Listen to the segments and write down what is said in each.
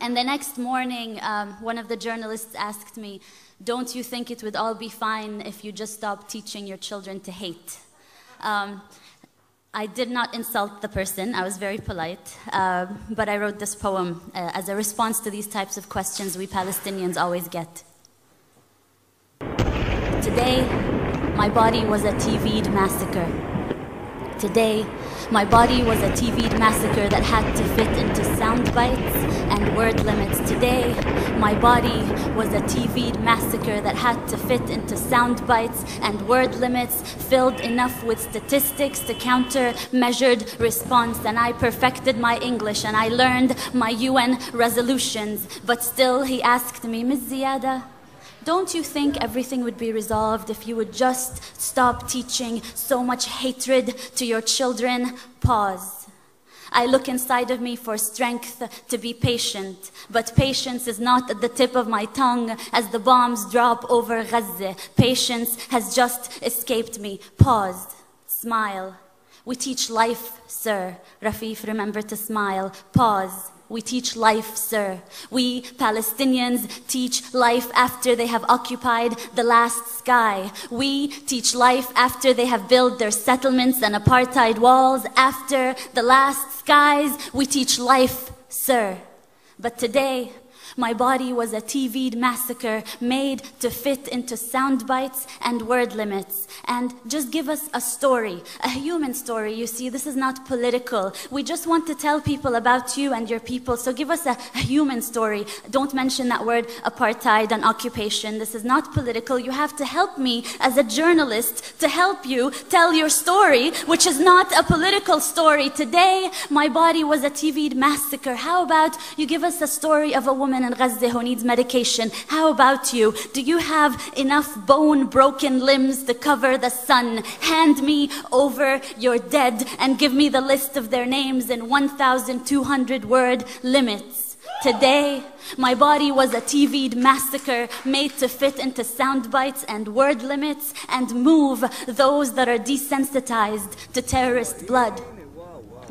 And the next morning, one of the journalists asked me, "Don't you think it would all be fine if you just stopped teaching your children to hate?" I did not insult the person. I was very polite. But I wrote this poem as a response to these types of questions we Palestinians always get. Today, my body was a TV'd massacre. Today, my body was a TV'd massacre that had to fit into sound bites and word limits. Today, my body was a TV'd massacre that had to fit into sound bites and word limits, filled enough with statistics to counter measured response. And I perfected my English and I learned my UN resolutions. But still, he asked me, "Ms. Ziadah, don't you think everything would be resolved if you would just stop teaching so much hatred to your children?" Pause. I look inside of me for strength to be patient, but patience is not at the tip of my tongue as the bombs drop over Gaza. Patience has just escaped me. Pause. Smile. We teach life, sir. Rafeef, remember to smile. Pause. We teach life, sir. We Palestinians teach life after they have occupied the last sky. We teach life after they have built their settlements and apartheid walls. After the last skies, we teach life, sir. But today, my body was a TV'd massacre made to fit into sound bites and word limits. And just give us a story, a human story. You see, this is not political. We just want to tell people about you and your people. So give us a human story. Don't mention that word apartheid and occupation. This is not political. You have to help me as a journalist to help you tell your story, which is not a political story. Today, my body was a TV'd massacre. How about you give us a story of a woman in Gaza who needs medication? How about you? Do you have enough bone-broken limbs to cover the sun? Hand me over your dead and give me the list of their names in 1,200 word limits. Today, my body was a TV'd massacre made to fit into sound bites and word limits and move those that are desensitized to terrorist blood.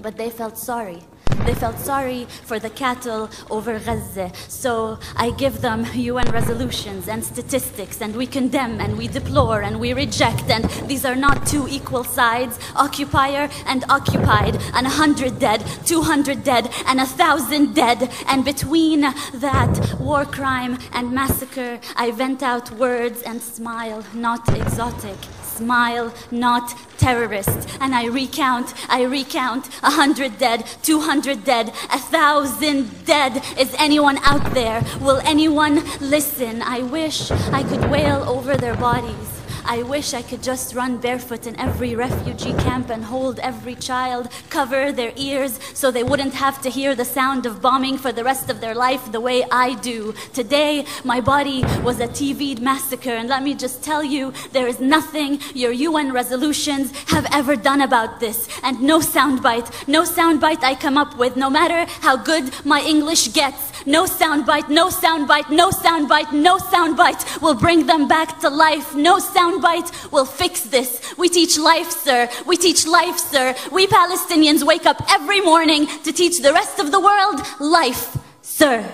But they felt sorry. They felt sorry for the cattle over Gaza. So I give them UN resolutions and statistics, and we condemn and we deplore and we reject. And these are not two equal sides, occupier and occupied, and 100 dead, 200 dead, and 1,000 dead. And between that war crime and massacre, I vent out words and smile, not exotic. Smile, not terrorist. And I recount 100 dead, 200 dead, 1,000 dead. Is anyone out there? Will anyone listen? I wish I could wail over their bodies. I wish I could just run barefoot in every refugee camp and hold every child, cover their ears so they wouldn't have to hear the sound of bombing for the rest of their life the way I do. Today, my body was a TV'd massacre, and let me just tell you, there is nothing your UN resolutions have ever done about this. And no soundbite I come up with, no matter how good my English gets, no soundbite, no soundbite, no soundbite, no soundbite will bring them back to life. No soundbite will fix this. We teach life, sir. We teach life, sir. We Palestinians wake up every morning to teach the rest of the world life, sir.